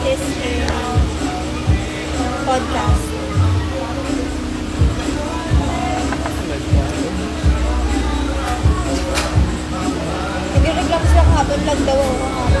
this is podcast. Nagreklamo sila kahapon, vlog daw ako kahapon.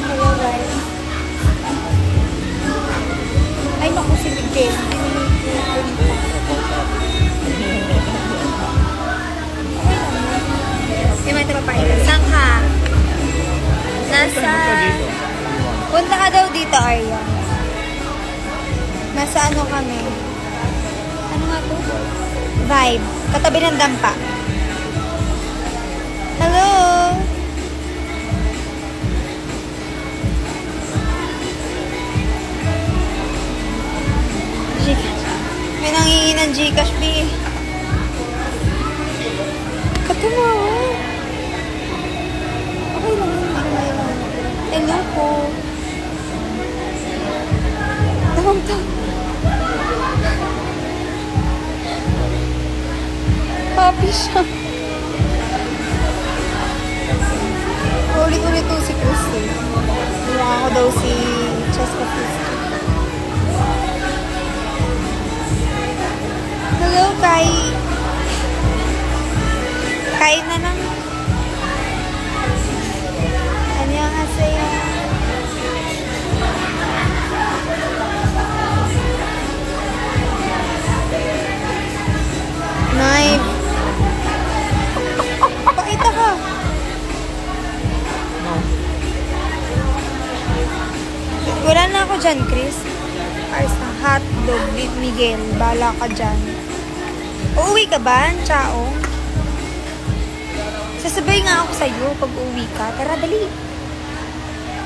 Hello guys. Ay naku, si Miguel. Hindi mo ito papailan. Saan ka? Nasa... Punta ka daw dito, Arya. Nasa ano kami? Ano nga to? Vibe. Katabi ng dampa. Hello! Gcash. May nangingi ng Gcash, B. Katumawa. Okay lang yun. Hello po. Tawang-tawang. Happy siya. Ulit-ulit to si Christy. Mukha ko daw si Cheska Christy. Hello, Kai. Kain na lang. Annyeonghaseyo. Knife. Pakita ka. Wala na ako dyan, Chris. Ayos na. Hotdog, Miguel. Bala ka dyan. Uuwi ka ba? Ciao. Sasabay nga ako sa'yo pag uuwi ka. Tara, dali.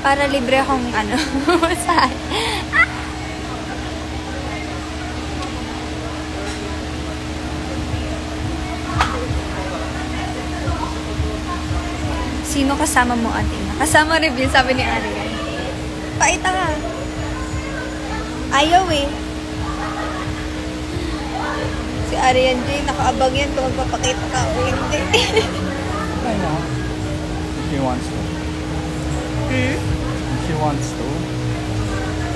Para libre akong ano. Saan? Sino kasama mo, ate? Kasama review, sabi ni Arian. Paita ka. Ayaw eh. Si Arian J, nakaabang yan kung magpapakita ka o hindi. I know. If she wants to. Hmm? If she wants to.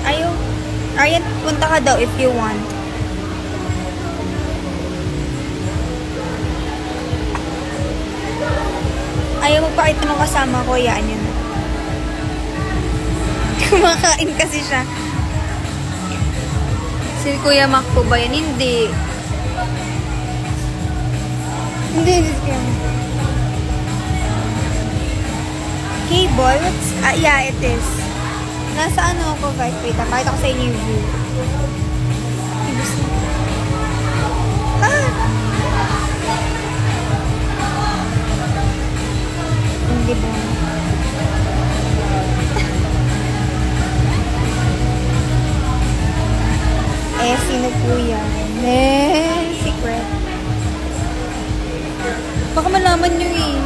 Ayaw. Arian, punta ka daw if you want. Ayaw magpakita nung kasama ko, yaan yun. Kumakain kasi siya. Si Kuya Mac po ba yan? Hindi. Hindi, hindi siya. Cable? Yeah, it is. Nasa ano ako, guys? Wait, pakita ko sa inyo yung view. Ah! Hindi ba? Sino po yan? Secret. Baka malaman nyo eh.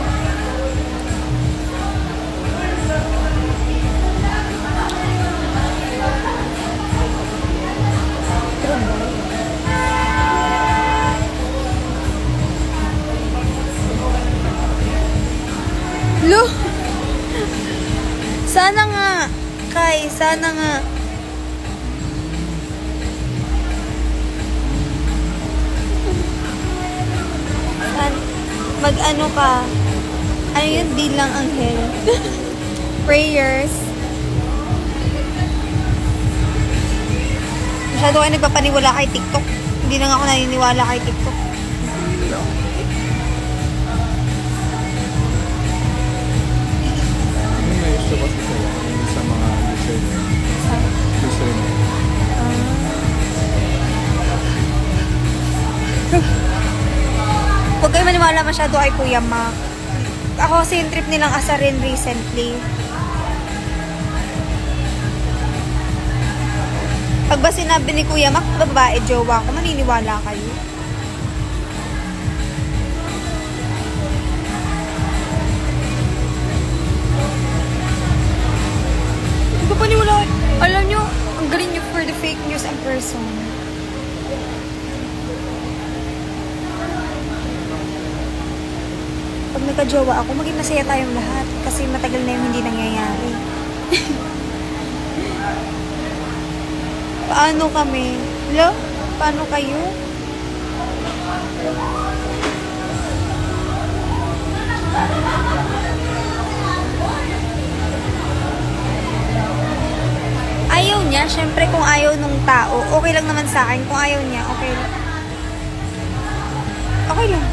Lo! Sana nga, Kai, sana nga. Mag-ano ka? Ano yun? Di lang ang hell. Prayers. Masyado kayo nagpapaniwala kay TikTok. Hindi na nga ako naniniwala kay TikTok. May gusto kasi sa'yo sa mga user niya. User niya. Huwag kayo maniwala masyado kay Kuya Mac. Ako kasi yung trip nilang asarin recently. Pag ba sinabi ni Kuya Mac, babae, jowa ko, maniniwala kayo. Hindi ko paniwala. Alam nyo, ang galing nyo for the fake news and person. Pag magka-jowa ako, maging masaya tayong lahat. Kasi matagal na yung hindi nangyayari. Paano kami? Hello? Paano kayo? Ayaw niya, syempre kung ayaw nung tao, okay lang naman sa akin. Kung ayaw niya, okay lang. Okay lang.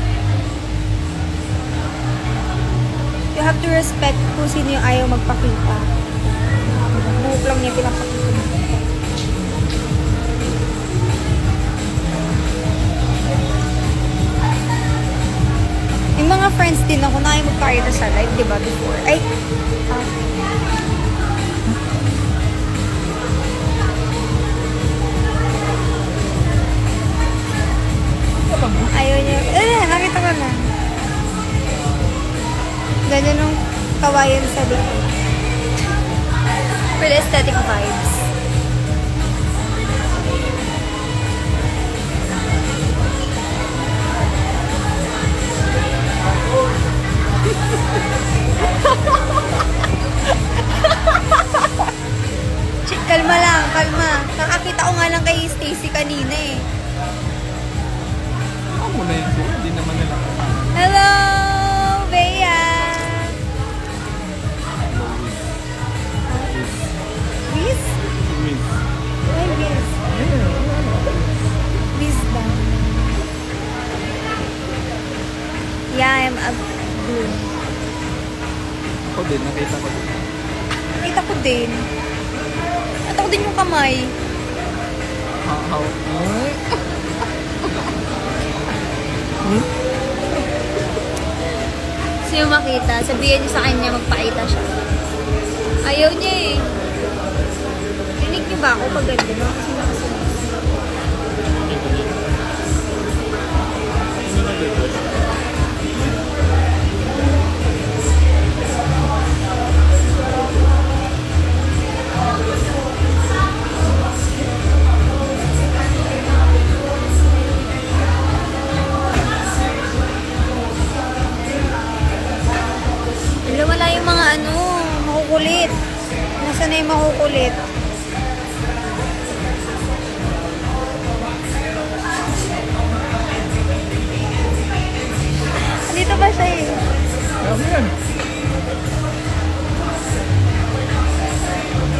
You have to respect kung sino yung ayaw magpakita. Buhok lang niya pinapakita. Yung mga friends din ako na ayaw magpakita sa live, di ba, before? Ay, ayaw niya. Nakita ko na. Ganyan yung kawayan sa likod. For the aesthetic vibes. Kalma lang, kalma. Nakakita ko nga lang kay Stacy kanina eh. Ako muna yun. Hindi naman nila. Hello, Bea! Wiz? Wiz. Ay, Wiz. Wiz ba? Yeah, I'm a blue. Ako din, nakita ko din. Nakita ko din. At ako din yung kamay. How? Sino makita, sabihin niyo sa kanya magpakita siya. Ayaw niya eh. Rinig niyo ba ako pag ganda no? Kasi nakasunod. Wala yung mga makukulit. Nasaan na yung makukulit? Dito ba siya eh? Ano yan?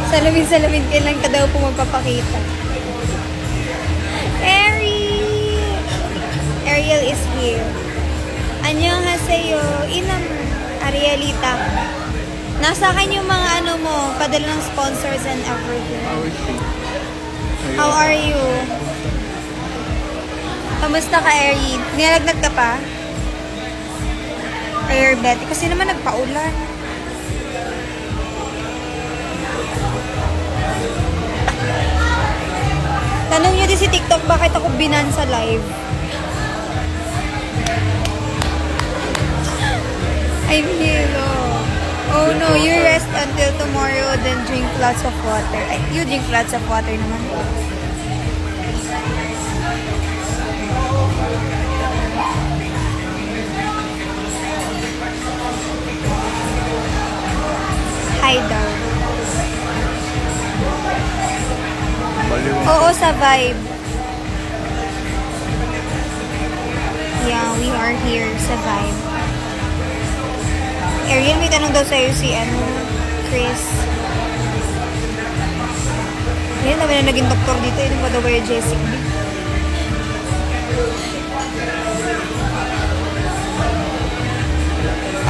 Salamin-salamin kailan ka daw po magpapakita. Ariel is here. Annyeonghaseyo. Inam. Arielita. Nasa akin yung mga mo, padala ng sponsors and everything. How is she? How are you? Kamusta ka, Ari? Nilagnat ka pa? Airbet. Kasi naman nagpaulan. Tanong nyo din si TikTok, bakit ako binan sa live? I'm here. Oh no, you rest until tomorrow, then drink lots of water. Ay, you drink lots of water naman. Hi daw. Oo, sa vibe. Yeah, we are here sa vibe. Ariel, may tanong daw sa'yo si Chris. Ayan, naman na naging doktor dito. Ito pa daw kayo, Jessica.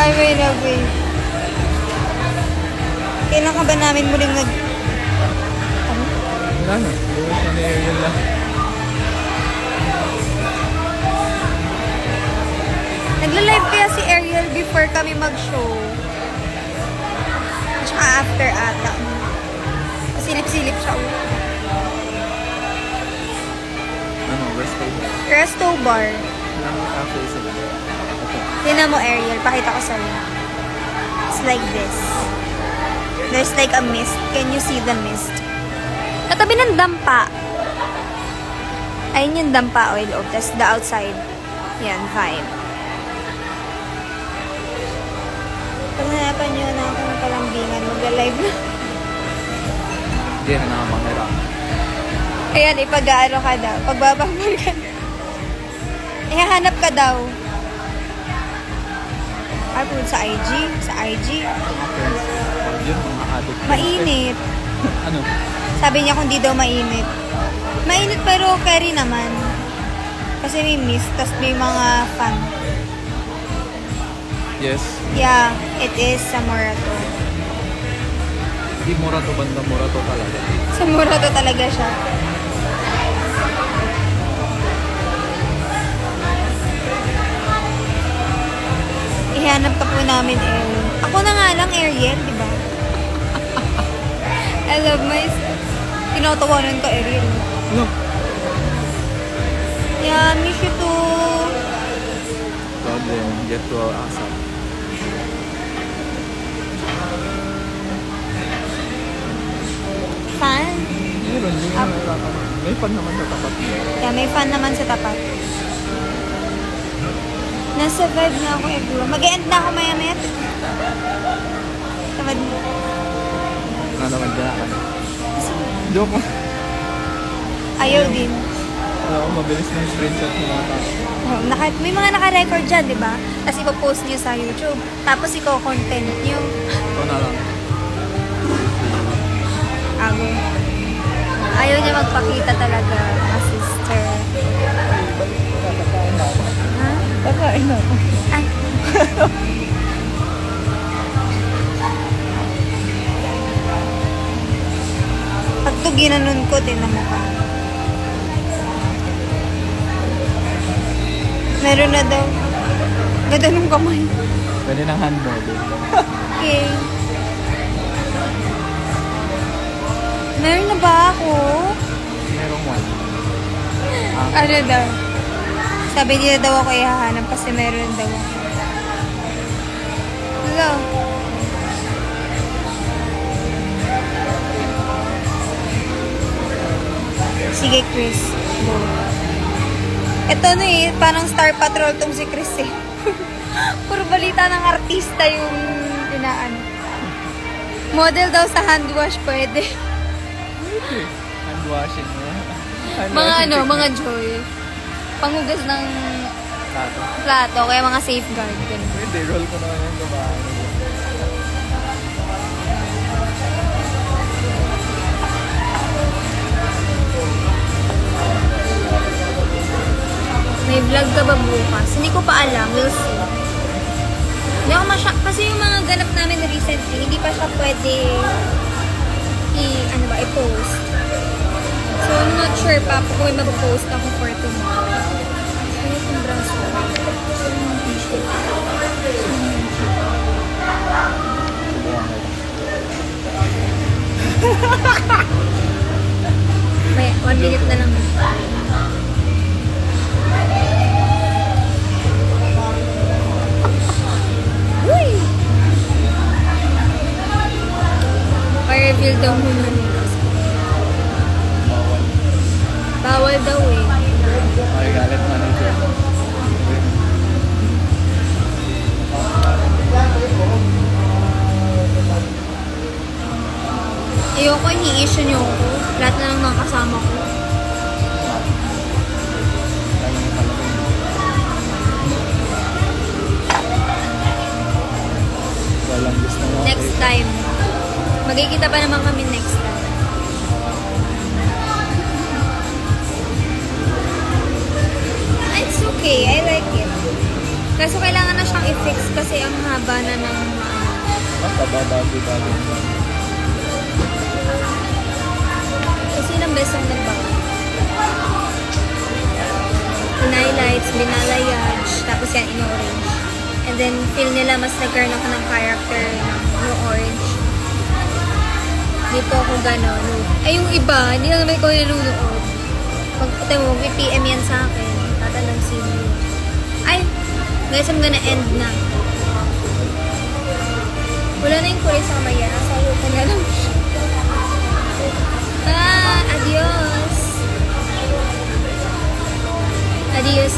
Ay, wait. Kailan ka ba namin muling Wala na. Bukas na ni Ariel lang. Nagla-live kaya si Ariel before kami mag-show. At saka after ata. Silip-silip siya. Ano? Resto bar? Resto bar. Ano cafe sila? Okay. Tingnan mo, Ariel. Pakita ko sa'yo. It's like this. There's like a mist. Can you see the mist? Katabi ng dampa. Ayun yung dampa oil. Tapos the outside. Yan, vibe. live. Hindi na nakapangirap. Ayan, ipag-aano ka daw. Pagbabambal ka daw. Ihahanap ka daw. Ay, sa IG. Sa IG. Okay. Yun, mga addict. Mainit. Ano? Sabi niya kung di daw mainit. Mainit pero carry naman. Kasi may mist, tas may mga fan. Yes. Yeah, it is sa Morato. Hindi Morato banda, Morato talaga. Sa Morato talaga siya. Ihanap ka po namin, Ariel. Ako na nga lang, Ariel, di ba? I love myself. Tinatawanan ka, Ariel. No. Yeah, miss you too. Problem, get to ASAP. Fan? Meron, hindi nga nakakama. May fan naman sa tapat niya. Yeah, may fan naman sa tapat. Nasa vibe na ako, everyone. Mag-e-end na ako maya-maya. Tamad mo. Na naman dyan ako. Joke mo. Ayaw din. Alam ko, mabilis na yung screenshot ng mga tao. Oh, may mga naka-record dyan, di ba? Tapos ipopost nyo sa YouTube. Tapos i-content nyo. Ito na lang. Ako. Ayaw niya magpakita talaga, mga sister. Ha? Kakain na ako. Ay. Pag ito ginanon ko, tinan mo ka. Meron na daw. Ganda nung kamay. Pwede ng hand model. Okay. Meron na ba ako? Merong one. Ano daw? Sabi nila daw ako ihahanap kasi meron daw ako. Hello? Sige, Chris. Go. Ito na eh, parang Star Patrol tong si Chris eh. Puro balita ng artista yung inaan. Model daw sa hand wash pwede. Hand washing mo. Mga ano, mga joy. Panghugas ng Tato. plato, kaya mga safeguard. Ganun. Pwede, roll ko naman yung gabahan. May vlog ka ba bukas? Hindi ko pa alam. We'll see. Hindi ako kasi yung mga ganap namin recently, hindi pa siya pwede i-post. So, I'm not sure pa kung may mag-post ako for tomorrow. Ano yung braso? May 1 minute na lang. Uy! Pa-reveal daw muna nila. Bawal daw eh. Ay, galit manager. Ayoko, ini-issue niyo ako. Lahat na lang mga kasama ko. Walang gusto mo. Next time. Magkikita pa naman kami next time. It's okay. I like it. Kaso kailangan na siyang i-fix kasi ang haba na ng Bago-bago. kasi ilang beses ang nagbago. In-highlights, binalayage, tapos yan in-orange. And then, feel nila mas nagkaroon ako ng character ng orange. Dito ako gano'n. Ay, yung iba, hindi lang naman ikaw nanonood. Pag mo, may PM yan sa akin. Tatanong sino. Ay, guys, I'm gonna end na. Wala na yung kulay sa kamaya. Sayo ko na lang siya. Adios! Adios!